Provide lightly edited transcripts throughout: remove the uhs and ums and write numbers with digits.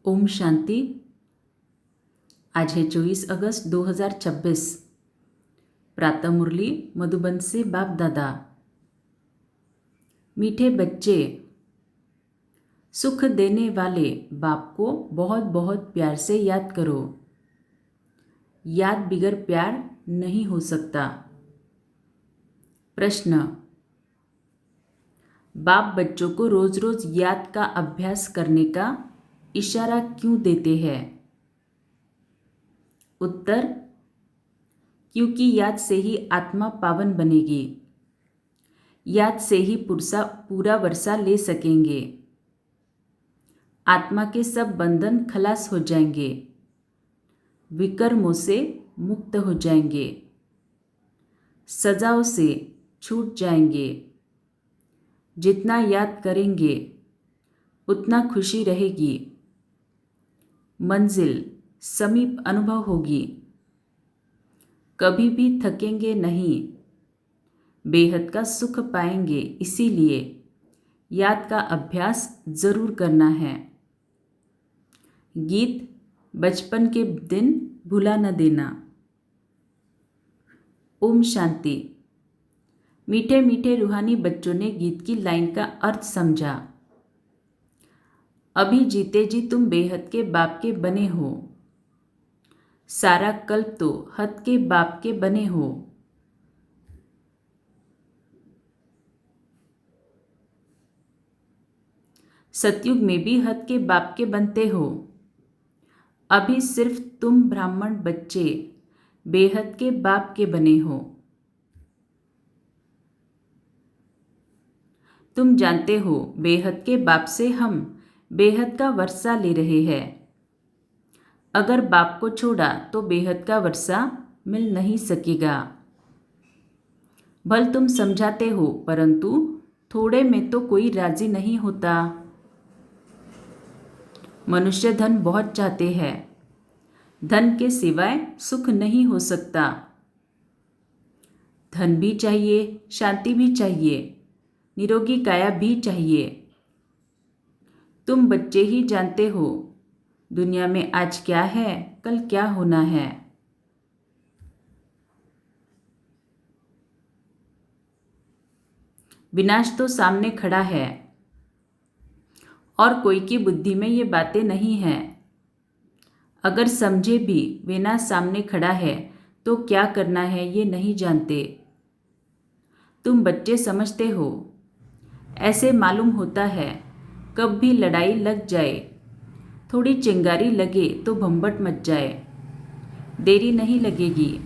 ओम शांति। आज है 24 अगस्त 2026। प्रातः मुरली मधुबन से बाप दादा। मीठे बच्चे, सुख देने वाले बाप को बहुत बहुत प्यार से याद करो। याद बिगर प्यार नहीं हो सकता। प्रश्न, बाप बच्चों को रोज रोज याद का अभ्यास करने का इशारा क्यों देते हैं? उत्तर, क्योंकि याद से ही आत्मा पावन बनेगी। याद से ही पूरा वर्षा ले सकेंगे। आत्मा के सब बंधन खलास हो जाएंगे। विकर्मों से मुक्त हो जाएंगे। सजाओं से छूट जाएंगे। जितना याद करेंगे उतना खुशी रहेगी। मंजिल समीप अनुभव होगी। कभी भी थकेंगे नहीं। बेहद का सुख पाएंगे। इसीलिए याद का अभ्यास जरूर करना है। गीत बचपन के दिन भुला न देना। ओम शांति। मीठे मीठे रूहानी बच्चों ने गीत की लाइन का अर्थ समझा। अभी जीते जी तुम बेहद के बाप के बने हो। सारा कल्प तो हद के बाप के बने हो। सतयुग में भी हद के बाप के बनते हो। अभी सिर्फ तुम ब्राह्मण बच्चे बेहद के बाप के बने हो। तुम जानते हो बेहद के बाप से हम बेहद का वर्षा ले रहे हैं। अगर बाप को छोड़ा तो बेहद का वर्षा मिल नहीं सकेगा। भल तुम समझाते हो, परंतु थोड़े में तो कोई राजी नहीं होता। मनुष्य धन बहुत चाहते हैं। धन के सिवाय सुख नहीं हो सकता। धन भी चाहिए, शांति भी चाहिए, निरोगी काया भी चाहिए। तुम बच्चे ही जानते हो दुनिया में आज क्या है, कल क्या होना है। विनाश तो सामने खड़ा है और कोई की बुद्धि में ये बातें नहीं हैं। अगर समझे भी विनाश सामने खड़ा है तो क्या करना है ये नहीं जानते। तुम बच्चे समझते हो। ऐसे मालूम होता है कब भी लड़ाई लग जाए, थोड़ी चिंगारी लगे तो भंबट मच जाए। देरी नहीं लगेगी।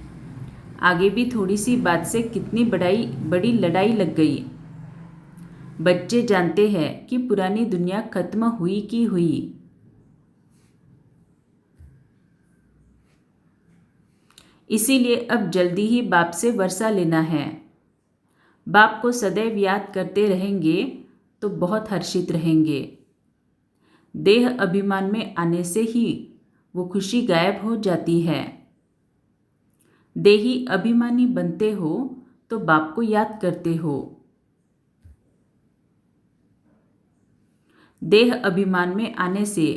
आगे भी थोड़ी सी बात से कितनी बड़ी लड़ाई लग गई। बच्चे जानते हैं कि पुरानी दुनिया खत्म हुई की हुई। इसीलिए अब जल्दी ही बाप से वर्षा लेना है। बाप को सदैव याद करते रहेंगे तो बहुत हर्षित रहेंगे। देह अभिमान में आने से ही वो खुशी गायब हो जाती है। देही अभिमानी बनते हो तो बाप को याद करते हो। देह अभिमान में आने से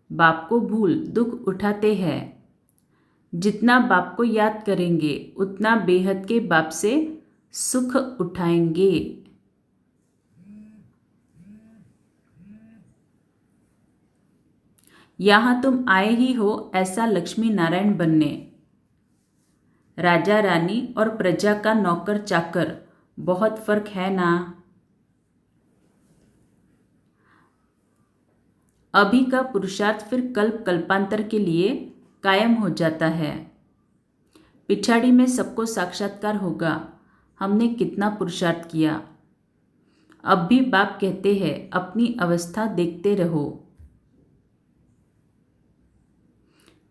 बाप को भूल दुख उठाते हैं। जितना बाप को याद करेंगे उतना बेहद के बाप से सुख उठाएंगे। यहाँ तुम आए ही हो ऐसा लक्ष्मी नारायण बनने। राजा रानी और प्रजा का नौकर चाकर बहुत फर्क है ना। अभी का पुरुषार्थ फिर कल्प कल्पांतर के लिए कायम हो जाता है। पिछाड़ी में सबको साक्षात्कार होगा। हमने कितना पुरुषार्थ किया। अब भी बाप कहते हैं अपनी अवस्था देखते रहो।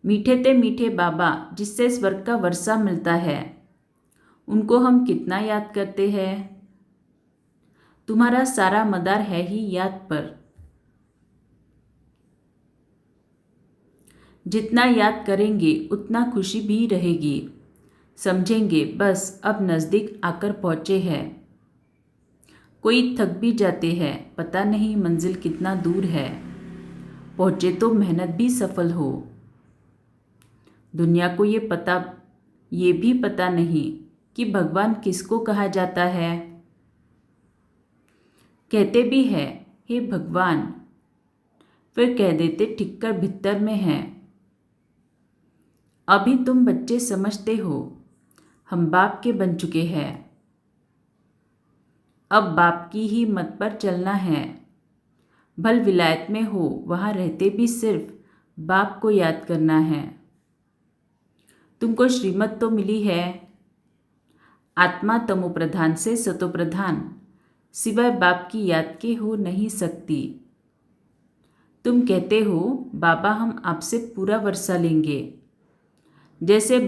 मीठे ते मीठे बाबा जिससे स्वर्ग का वर्षा मिलता है, उनको हम कितना याद करते हैं। तुम्हारा सारा मदार है ही याद पर। जितना याद करेंगे उतना खुशी भी रहेगी। समझेंगे बस अब नज़दीक आकर पहुँचे हैं। कोई थक भी जाते हैं, पता नहीं मंजिल कितना दूर है। पहुँचे तो मेहनत भी सफल हो। दुनिया को ये भी पता नहीं कि भगवान किसको कहा जाता है। कहते भी है हे भगवान, फिर कह देते टिककर भीतर में है। अभी तुम बच्चे समझते हो, हम बाप के बन चुके हैं। अब बाप की ही मत पर चलना है। भल विलायत में हो, वहाँ रहते भी सिर्फ बाप को याद करना है। तुमको श्रीमत तो मिली है, आत्मा तमोप्रधान से सतोप्रधान, सिवाय बाप की याद के हो नहीं सकती। तुम कहते हो बाबा हम आपसे पूरा वर्षा लेंगे। जैसे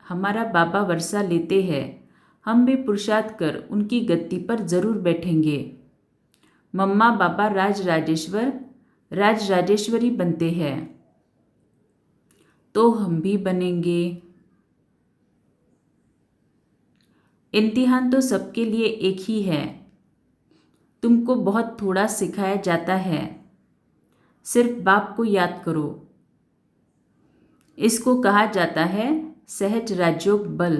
हमारा बाबा वर्षा लेते हैं, हम भी पुरुषार्थ कर उनकी गद्दी पर जरूर बैठेंगे। मम्मा बाबा राज राजेश्वरी बनते हैं, तो हम भी बनेंगे। इम्तिहान तो सबके लिए एक ही है। तुमको बहुत थोड़ा सिखाया जाता है, सिर्फ बाप को याद करो। इसको कहा जाता है सहज राजयोग बल।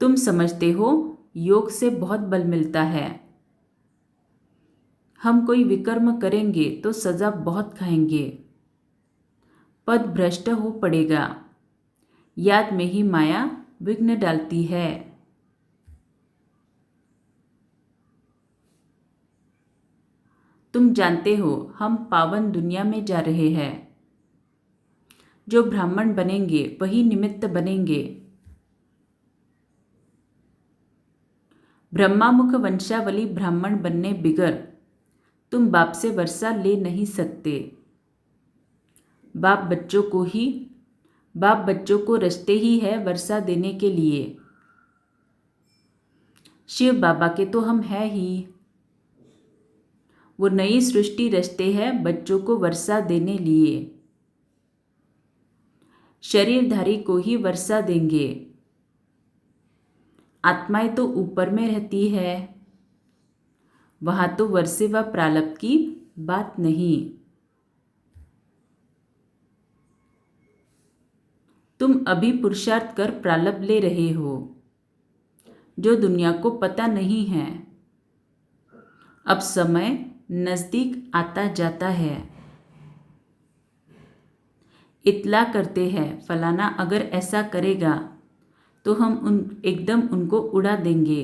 तुम समझते हो योग से बहुत बल मिलता है। हम कोई विकर्म करेंगे तो सजा बहुत खाएंगे, पद भ्रष्ट हो पड़ेगा। याद में ही माया विघ्न डालती है। तुम जानते हो हम पावन दुनिया में जा रहे हैं। जो ब्राह्मण बनेंगे वही निमित्त बनेंगे। ब्रह्मामुख वंशावली ब्राह्मण बनने बिगर तुम बाप से वर्षा ले नहीं सकते। बाप बच्चों को रचते ही है वर्षा देने के लिए। शिव बाबा के तो हम हैं ही। वो नई सृष्टि रचते हैं बच्चों को वर्षा देने लिए। शरीरधारी को ही वर्षा देंगे। आत्माएं तो ऊपर में रहती है, वहां तो वर्षे व प्रारब्ध की बात नहीं। तुम अभी पुरुषार्थ कर प्रारब्ध ले रहे हो, जो दुनिया को पता नहीं है। अब समय नजदीक आता जाता है। इतला करते हैं फलाना अगर ऐसा करेगा तो हम एकदम उनको उड़ा देंगे।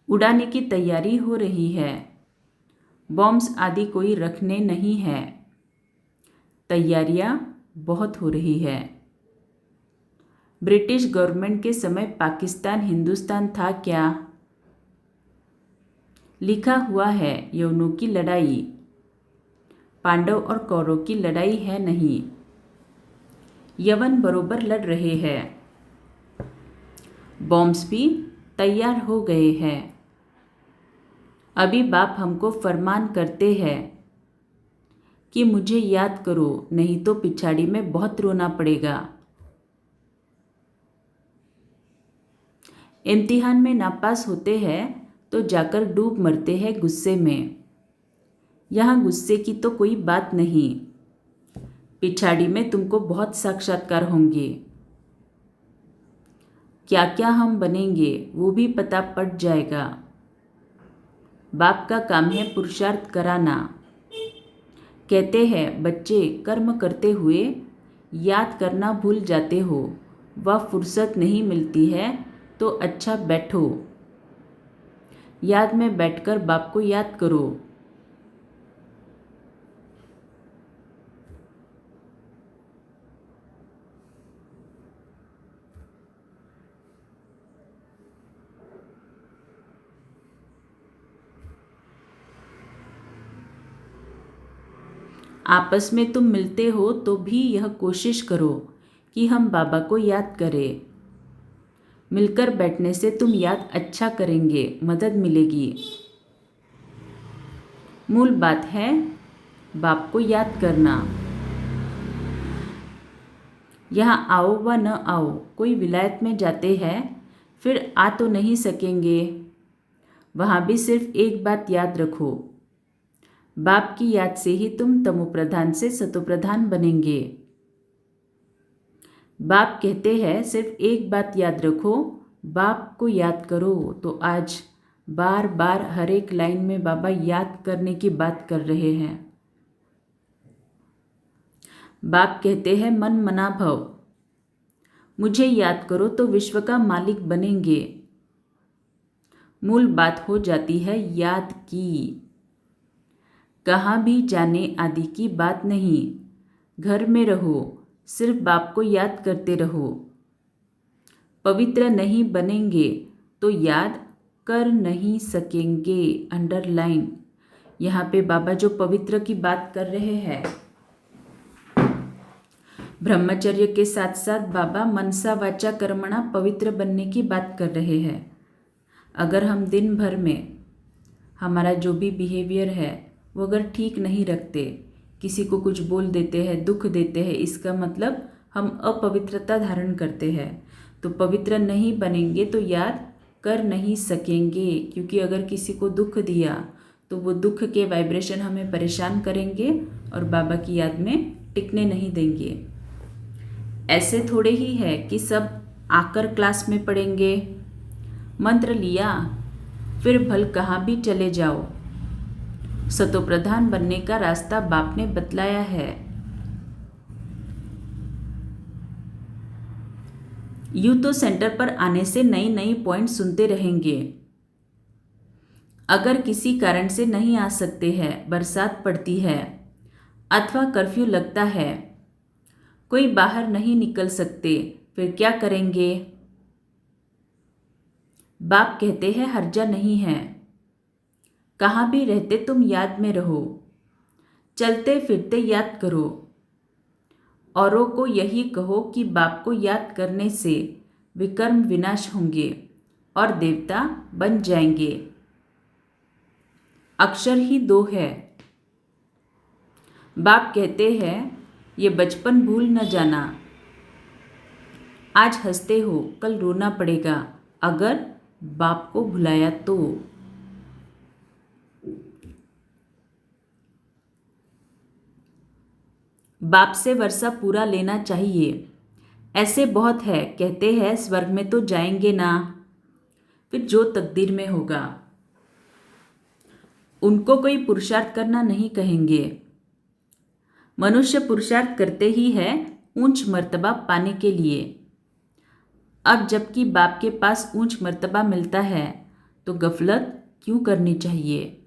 उड़ाने की तैयारी हो रही है। बॉम्ब्स आदि कोई रखने नहीं है। तैयारियां बहुत हो रही है। ब्रिटिश गवर्नमेंट के समय पाकिस्तान हिंदुस्तान था क्या? लिखा हुआ है यवनों की लड़ाई, पांडव और कौरव की लड़ाई है नहीं। यवन बरोबर लड़ रहे हैं। बॉम्ब्स भी तैयार हो गए हैं। अभी बाप हमको फरमान करते हैं कि मुझे याद करो, नहीं तो पिछाड़ी में बहुत रोना पड़ेगा। इम्तिहान में नापास होते हैं तो जाकर डूब मरते हैं गुस्से में। यहाँ गुस्से की तो कोई बात नहीं। पिछाड़ी में तुमको बहुत साक्षात्कार होंगे। क्या क्या हम बनेंगे वो भी पता पड़ जाएगा। बाप का काम है पुरुषार्थ कराना। कहते हैं बच्चे कर्म करते हुए याद करना भूल जाते हो, वह फुर्सत नहीं मिलती है तो अच्छा बैठो, याद में बैठकर बाप को याद करो। आपस में तुम मिलते हो तो भी यह कोशिश करो कि हम बाबा को याद करें। मिलकर बैठने से तुम याद अच्छा करेंगे, मदद मिलेगी। मूल बात है बाप को याद करना। यहाँ आओ व न आओ, कोई विलायत में जाते हैं फिर आ तो नहीं सकेंगे। वहाँ भी सिर्फ एक बात याद रखो, बाप की याद से ही तुम तमोप्रधान से सतोप्रधान बनेंगे। बाप कहते हैं सिर्फ एक बात याद रखो, बाप को याद करो। तो आज बार बार हर एक लाइन में बाबा याद करने की बात कर रहे हैं। बाप कहते हैं मन मना भव, मुझे याद करो तो विश्व का मालिक बनेंगे। मूल बात हो जाती है याद की। कहाँ भी जाने आदि की बात नहीं, घर में रहो, सिर्फ बाप को याद करते रहो। पवित्र नहीं बनेंगे तो याद कर नहीं सकेंगे। अंडरलाइन। यहाँ पे बाबा जो पवित्र की बात कर रहे हैं, ब्रह्मचर्य के साथ साथ बाबा मनसा वाचा कर्मणा पवित्र बनने की बात कर रहे हैं। अगर हम दिन भर में हमारा जो भी बिहेवियर है वो अगर ठीक नहीं रखते, किसी को कुछ बोल देते हैं, दुख देते हैं, इसका मतलब हम अपवित्रता धारण करते हैं। तो पवित्र नहीं बनेंगे तो याद कर नहीं सकेंगे, क्योंकि अगर किसी को दुख दिया तो वो दुख के वाइब्रेशन हमें परेशान करेंगे और बाबा की याद में टिकने नहीं देंगे। ऐसे थोड़े ही है कि सब आकर क्लास में पढ़ेंगे, मंत्र लिया फिर भल कहाँ भी चले जाओ। सतोप्रधान बनने का रास्ता बाप ने बतलाया है। यूं तो सेंटर पर आने से नई नई पॉइंट सुनते रहेंगे। अगर किसी कारण से नहीं आ सकते हैं, बरसात पड़ती है अथवा कर्फ्यू लगता है, कोई बाहर नहीं निकल सकते, फिर क्या करेंगे? बाप कहते हैं हर्जा नहीं है, कहाँ भी रहते तुम याद में रहो, चलते फिरते याद करो। औरों को यही कहो कि बाप को याद करने से विकर्म विनाश होंगे और देवता बन जाएंगे। अक्षर ही 2 है। बाप कहते हैं ये बचपन भूल न जाना। आज हंसते हो, कल रोना पड़ेगा अगर बाप को भुलाया तो। बाप से वर्षा पूरा लेना चाहिए। ऐसे बहुत है, कहते हैं स्वर्ग में तो जाएंगे ना, फिर जो तकदीर में होगा। उनको कोई पुरुषार्थ करना नहीं कहेंगे। मनुष्य पुरुषार्थ करते ही है ऊंच मर्तबा पाने के लिए। अब जबकि बाप के पास ऊंच मर्तबा मिलता है तो गफलत क्यों करनी चाहिए?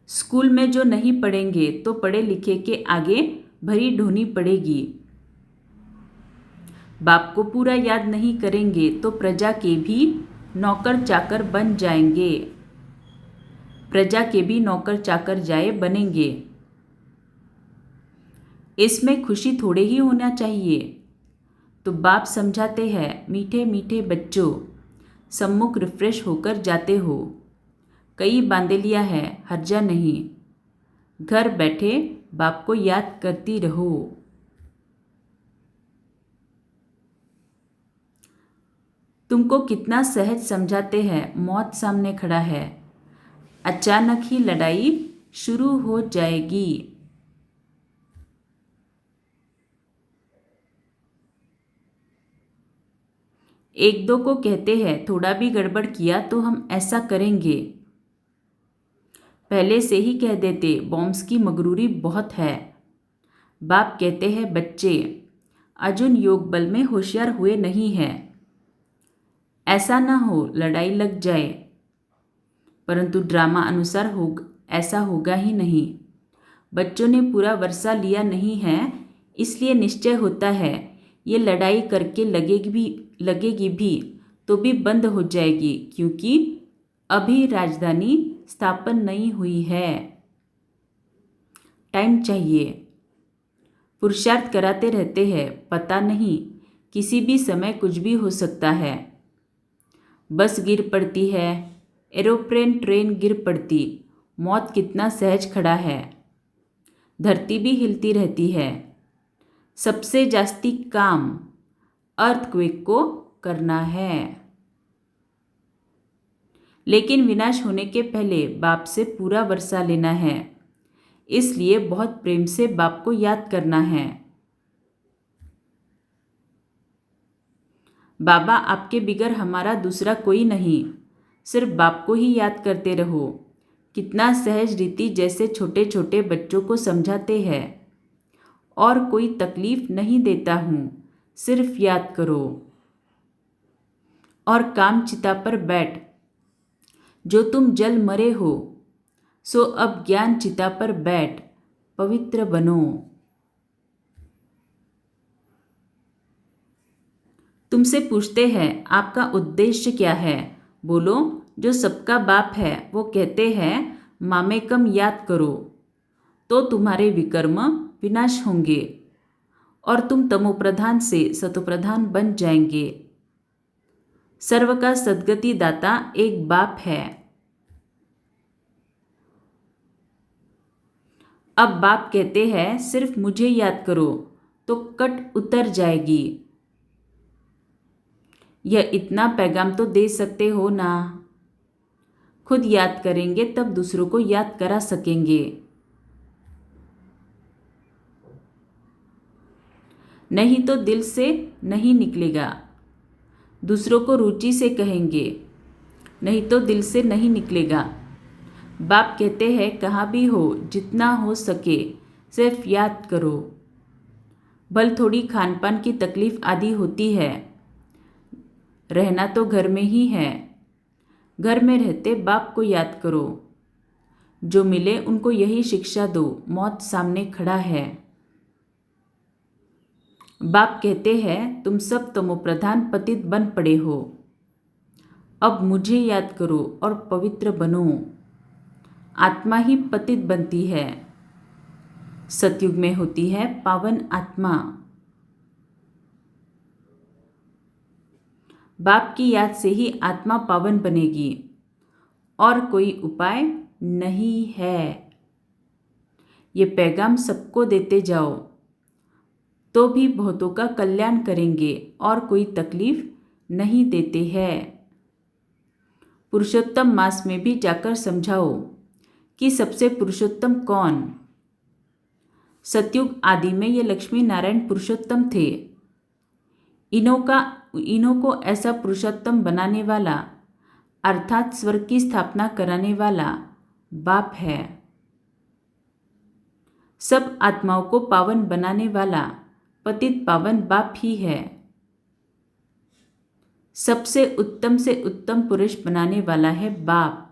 स्कूल में जो नहीं पढ़ेंगे तो पढ़े लिखे के आगे भरी ढोनी पड़ेगी। बाप को पूरा याद नहीं करेंगे तो प्रजा के भी नौकर चाकर बन जाएंगे। प्रजा के भी नौकर चाकर जाए बनेंगे। इसमें खुशी थोड़े ही होना चाहिए। तो बाप समझाते हैं मीठे मीठे बच्चों, सम्मुख रिफ्रेश होकर जाते हो, कई बांदेलियाँ हैं, हर्जा नहीं। घर बैठे बाप को याद करती रहो। तुमको कितना सहज समझाते हैं, मौत सामने खड़ा है, अचानक ही लड़ाई शुरू हो जाएगी। एक दो को कहते हैं थोड़ा भी गड़बड़ किया तो हम ऐसा करेंगे। पहले से ही कह देते, बॉम्ब्स की मगरूरी बहुत है। बाप कहते हैं बच्चे अर्जुन योग बल में होशियार हुए नहीं हैं। ऐसा ना हो लड़ाई लग जाए, परंतु ड्रामा अनुसार ऐसा होगा ही नहीं। बच्चों ने पूरा वर्षा लिया नहीं है, इसलिए निश्चय होता है ये लड़ाई करके लगेगी भी तो भी बंद हो जाएगी, क्योंकि अभी राजधानी स्थापन नहीं हुई है। टाइम चाहिए। पुरुषार्थ कराते रहते हैं, पता नहीं किसी भी समय कुछ भी हो सकता है। बस गिर पड़ती है, एरोप्लेन ट्रेन गिर पड़ती, मौत कितना सहज खड़ा है। धरती भी हिलती रहती है। सबसे जास्ती काम अर्थक्वेक को करना है। लेकिन विनाश होने के पहले बाप से पूरा वर्षा लेना है, इसलिए बहुत प्रेम से बाप को याद करना है। बाबा, आपके बिगर हमारा दूसरा कोई नहीं, सिर्फ बाप को ही याद करते रहो। कितना सहज रीति जैसे छोटे छोटे बच्चों को समझाते हैं। और कोई तकलीफ नहीं देता हूँ, सिर्फ याद करो। और काम चिता पर बैठ, जो तुम जल मरे हो, सो अब ज्ञान चिता पर बैठ, पवित्र बनो। तुमसे पूछते हैं आपका उद्देश्य क्या है? बोलो, जो सबका बाप है वो कहते हैं मामेकम याद करो, तो तुम्हारे विकर्म विनाश होंगे और तुम तमोप्रधान से सतोप्रधान बन जाएंगे। सर्व का सद्गति दाता एक बाप है। अब बाप कहते हैं सिर्फ मुझे याद करो, तो कट उतर जाएगी। यह इतना पैगाम तो दे सकते हो ना। खुद याद करेंगे तब दूसरों को याद करा सकेंगे। नहीं तो दिल से नहीं निकलेगा। दूसरों को रुचि से कहेंगे, नहीं तो दिल से नहीं निकलेगा। बाप कहते हैं कहाँ भी हो, जितना हो सके सिर्फ याद करो। भल थोड़ी खान पान की तकलीफ आदि होती है, रहना तो घर में ही है। घर में रहते बाप को याद करो। जो मिले उनको यही शिक्षा दो, मौत सामने खड़ा है। बाप कहते हैं तुम सब तमोप्रधान पतित बन पड़े हो, अब मुझे याद करो और पवित्र बनो। आत्मा ही पतित बनती है, सतयुग में होती है पावन आत्मा। बाप की याद से ही आत्मा पावन बनेगी, और कोई उपाय नहीं है। ये पैगाम सबको देते जाओ, तो भी बहुतों का कल्याण करेंगे और कोई तकलीफ नहीं देते हैं। पुरुषोत्तम मास में भी जाकर समझाओ कि सबसे पुरुषोत्तम कौन। सतयुग आदि में ये लक्ष्मी नारायण पुरुषोत्तम थे। इन्हों को ऐसा पुरुषोत्तम बनाने वाला अर्थात स्वर्ग की स्थापना कराने वाला बाप है। सब आत्माओं को पावन बनाने वाला पतित पावन बाप ही है। सबसे से उत्तम पुरुष बनाने वाला है बाप।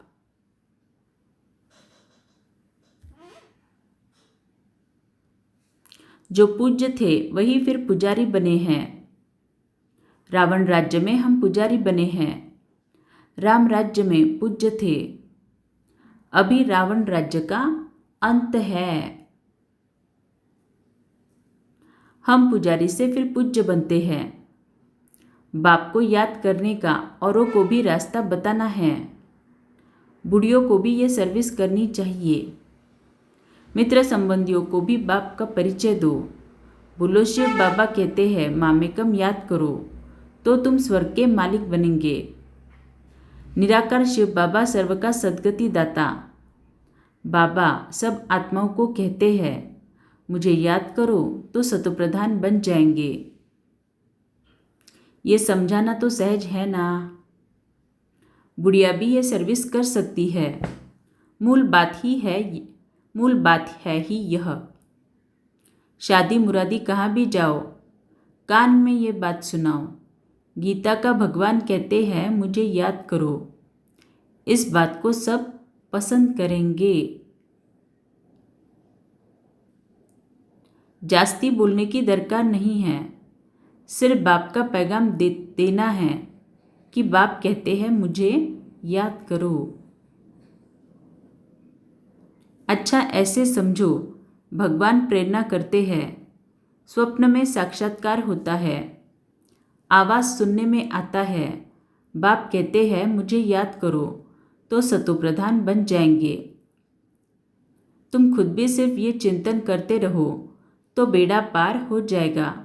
जो पूज्य थे वही फिर पुजारी बने हैं। रावण राज्य में हम पुजारी बने हैं, राम राज्य में पूज्य थे। अभी रावण राज्य का अंत है। हम पुजारी से फिर पूज्य बनते हैं। बाप को याद करने का औरों को भी रास्ता बताना है। बूढ़ियों को भी ये सर्विस करनी चाहिए। मित्र संबंधियों को भी बाप का परिचय दो। बोलो शिव बाबा कहते हैं मामेकम याद करो, तो तुम स्वर्ग के मालिक बनेंगे। निराकार शिव बाबा सर्व का सद्गति दाता। बाबा सब आत्माओं को कहते हैं मुझे याद करो, तो सतोप्रधान बन जाएंगे। ये समझाना तो सहज है ना। बुढ़िया भी ये सर्विस कर सकती है। मूल बात है ही यह। शादी मुरादी कहाँ भी जाओ, कान में ये बात सुनाओ। गीता का भगवान कहते हैं मुझे याद करो। इस बात को सब पसंद करेंगे। जास्ती बोलने की दरकार नहीं है, सिर्फ बाप का पैगाम देना है कि बाप कहते हैं मुझे याद करो। अच्छा ऐसे समझो, भगवान प्रेरणा करते हैं। स्वप्न में साक्षात्कार होता है, आवाज़ सुनने में आता है। बाप कहते हैं मुझे याद करो, तो सतोप्रधान बन जाएंगे। तुम खुद भी सिर्फ ये चिंतन करते रहो तो बेड़ा पार हो जाएगा।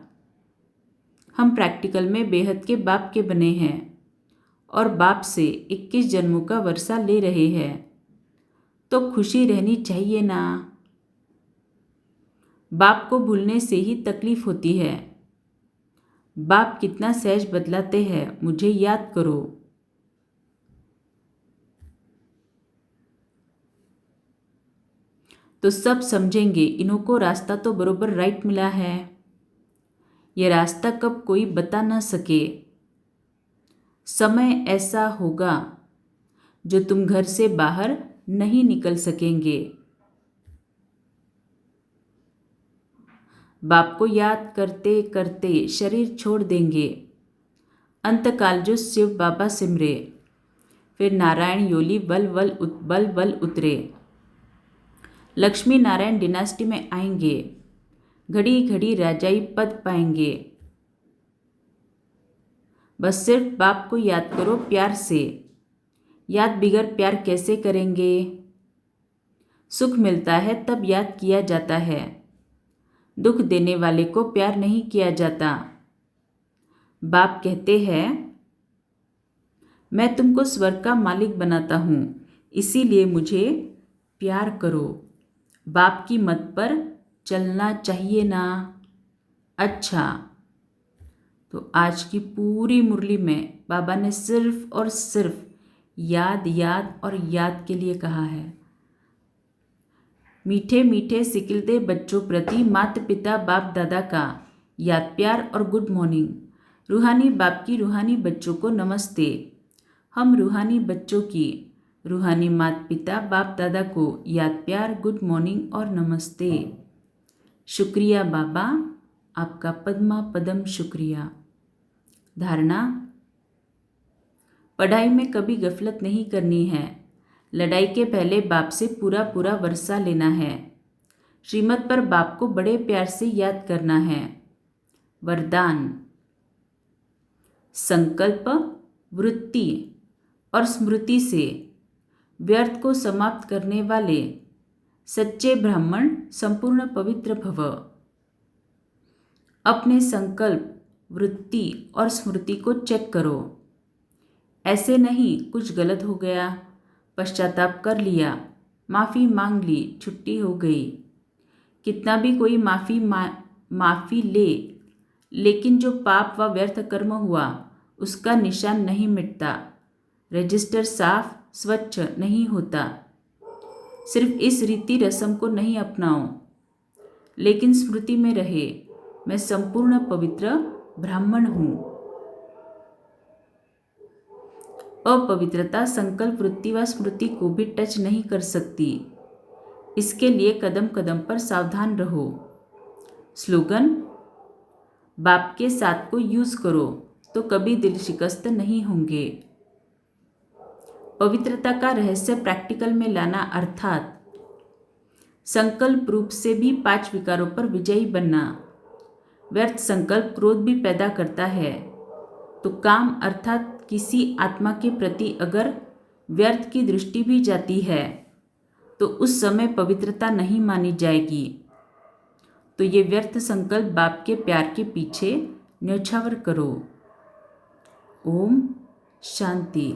हम प्रैक्टिकल में बेहद के बाप के बने हैं और बाप से 21 जन्मों का वर्षा ले रहे हैं, तो खुशी रहनी चाहिए ना। बाप को भूलने से ही तकलीफ होती है। बाप कितना सहज बतलाते हैं, मुझे याद करो। तो सब समझेंगे, इन्हों को रास्ता तो बरोबर राइट मिला है। यह रास्ता कब कोई बता ना सके। समय ऐसा होगा जो तुम घर से बाहर नहीं निकल सकेंगे। बाप को याद करते करते शरीर छोड़ देंगे। अंतकाल जो शिव बाबा सिमरे, फिर नारायण योली बल बल उतरे। लक्ष्मी नारायण डिनास्टी में आएंगे, घड़ी घड़ी राजाई पद पाएंगे। बस सिर्फ बाप को याद करो प्यार से। याद बिगर प्यार कैसे करेंगे। सुख मिलता है तब याद किया जाता है। दुख देने वाले को प्यार नहीं किया जाता। बाप कहते हैं, मैं तुमको स्वर्ग का मालिक बनाता हूँ, इसीलिए मुझे प्यार करो। बाप की मत पर चलना चाहिए ना। अच्छा, तो आज की पूरी मुरली में बाबा ने सिर्फ और सिर्फ याद याद और याद के लिए कहा है। मीठे मीठे सिकिलते बच्चों प्रति माता पिता बाप दादा का याद प्यार और गुड मॉर्निंग। रूहानी बाप की रूहानी बच्चों को नमस्ते। हम रूहानी बच्चों की रूहानी माता पिता बाप दादा को याद प्यार गुड मॉर्निंग और नमस्ते। शुक्रिया बाबा, आपका पद्मा पदम शुक्रिया। धारणा, पढ़ाई में कभी गफलत नहीं करनी है। लड़ाई के पहले बाप से पूरा पूरा वर्षा लेना है। श्रीमत पर बाप को बड़े प्यार से याद करना है। वरदान, संकल्प, वृत्ति और स्मृति से व्यर्थ को समाप्त करने वाले सच्चे ब्राह्मण संपूर्ण पवित्र भव। अपने संकल्प, वृत्ति और स्मृति को चेक करो। ऐसे नहीं कुछ गलत हो गया, पश्चाताप कर लिया, माफ़ी मांग ली, छुट्टी हो गई। कितना भी कोई माफ़ी ले, लेकिन जो पाप व व्यर्थ कर्म हुआ उसका निशान नहीं मिटता, रजिस्टर साफ स्वच्छ नहीं होता। सिर्फ इस रीति रस्म को नहीं अपनाओ, लेकिन स्मृति में रहे, मैं संपूर्ण पवित्र ब्राह्मण हूँ। अपवित्रता संकल्प, वृत्ति व स्मृति को भी टच नहीं कर सकती। इसके लिए कदम कदम पर सावधान रहो। स्लोगन, बाप के साथ को यूज करो तो कभी दिल शिकस्त नहीं होंगे। पवित्रता का रहस्य प्रैक्टिकल में लाना, अर्थात संकल्प रूप से भी 5 विकारों पर विजयी बनना। व्यर्थ संकल्प क्रोध भी पैदा करता है, तो काम अर्थात किसी आत्मा के प्रति अगर व्यर्थ की दृष्टि भी जाती है तो उस समय पवित्रता नहीं मानी जाएगी। तो ये व्यर्थ संकल्प बाप के प्यार के पीछे न्यौछावर करो। ओम शांति।